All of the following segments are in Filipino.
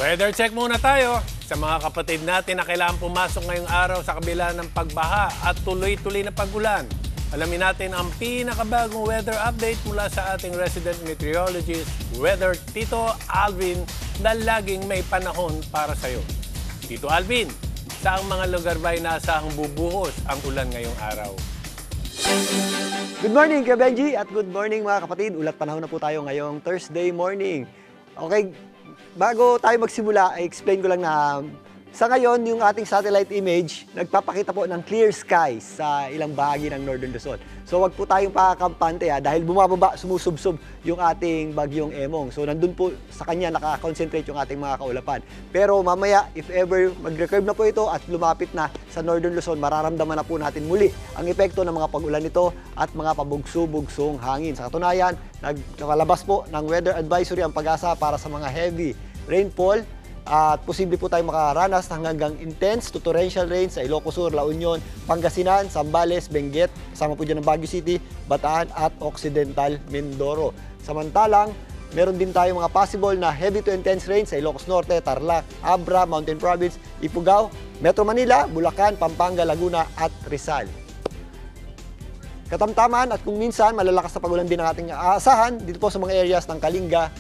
Weather check muna tayo sa mga kapatid natin na kailangan pumasok ngayong araw sa kabila ng pagbaha at tuloy-tuloy na pagulan. Alamin natin ang pinakabagong weather update mula sa ating resident meteorologist, Weather Tito Alvin, na laging may panahon para sa iyo. Tito Alvin, saang mga lugar ba inaasahang bubuhos ang ulan ngayong araw? Good morning, Kuya Benji, at good morning mga kapatid. Ulat panahon na po tayo ngayong Thursday morning. Okay, bago tayo magsimula, i-explain ko lang na sa ngayon, yung ating satellite image, nagpapakita po ng clear skies sa ilang bahagi ng Northern Luzon. So wag po tayong pakakampante dahil bumababa, sumusubsob yung ating bagyong Emong. So nandun po sa kanya nakakonsentrate yung ating mga kaulapan. Pero mamaya, if ever mag-recurve na po ito at lumapit na sa Northern Luzon, mararamdaman na po natin muli ang epekto ng mga pag-ulan nito at mga pabugso-bugsong hangin. Sa katunayan, nakalabas po ng weather advisory ang Pag-asa para sa mga heavy rainfall. At posible po tayong makaranas ng hanggang intense to torrential rain sa Ilocos Sur, La Union, Pangasinan, Zambales, Benguet, kasama po dyan ng Baguio City, Bataan at Occidental Mindoro. Samantalang, meron din tayong mga possible na heavy to intense rain sa Ilocos Norte, Tarlac, Abra, Mountain Province, Ifugao, Metro Manila, Bulacan, Pampanga, Laguna at Rizal. Katamtaman at kung minsan malalakas na pagulan din ang ating aasahan dito po sa mga areas ng Kalinga,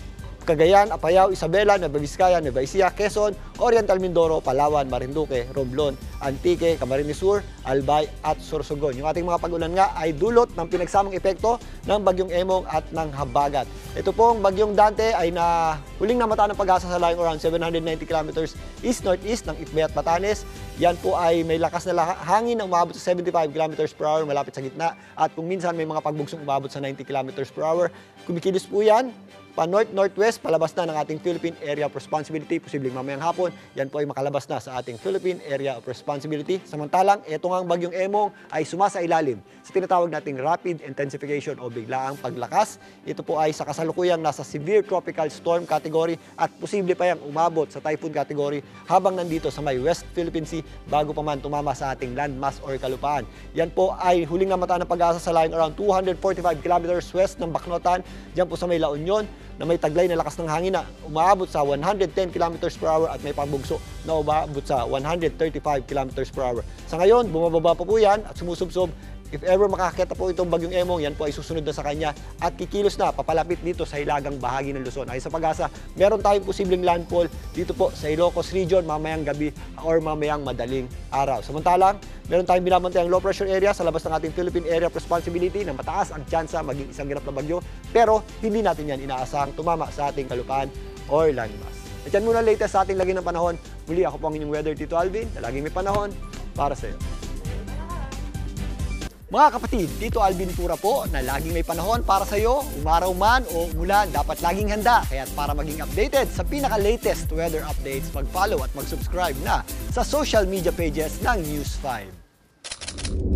Cagayan, Apayao, Isabela, Nueva Vizcaya, Nueva Ecija, Quezon, Oriental Mindoro, Palawan, Marinduque, Romblon, Antique, Camarines Sur, Albay at Sorsogon. Yung ating mga pag-ulan nga ay dulot ng pinagsamang epekto ng bagyong Emong at ng Habagat. Ito pong bagyong Dante ay huling namata ng Pag-asa sa lying around 790 kilometers east-northeast ng Itbay at Batanes. Yan po ay may lakas na hangin na umabot sa 75 kilometers per hour malapit sa gitna at kung minsan may mga pagbugsong umabot sa 90 kilometers per hour. Kumikilos po yan pa-north-northwest, palabas na ng ating Philippine Area of Responsibility, posibleng mamayang hapon, yan po ay makalabas na sa ating Philippine Area of Responsibility. Samantalang, ito nga ang bagyong Emong ay sumasailalim sa tinatawag nating rapid intensification o biglaang paglakas. Ito po ay sa kasalukuyang nasa severe tropical storm category at posible pa yang umabot sa typhoon category habang nandito sa may West Philippine Sea bago pa man tumama sa ating landmass or kalupaan. Yan po ay huling namata ng Pag-asa sa lying around 245 kilometers west ng Bacnotan, dyan po sa may La Union, na may taglay na lakas ng hangin na umaabot sa 110 km per hour at may pagbugso na umaabot sa 135 km per hour. Sa ngayon, bumababa pa po yan at sumusubsob. If ever makakita po itong bagyong Emong, yan po ay susunod na sa kanya at kikilos na papalapit dito sa hilagang bahagi ng Luzon. Ayon sa Pag-asa, meron tayong posibleng landfall dito po sa Ilocos Region mamayang gabi or mamayang madaling araw. Samantalang, meron tayong binabantayang low pressure area sa labas ng ating Philippine Area of Responsibility na mataas ang tsansa maging isang ganap na bagyo, pero hindi natin yan inaasahang tumama sa ating kalupaan or landmass. At yan muna latest sa ating lagi ng panahon. Muli ako po ang inyong weather, Tito Alvin, na laging may panahon para sa iyo. Mga kapatid, Tito Alvin Pura po na laging may panahon para sa iyo, umaraw man o umulan, dapat laging handa. Kaya para maging updated sa pinaka-latest weather updates, mag-follow at mag-subscribe na sa social media pages ng News 5.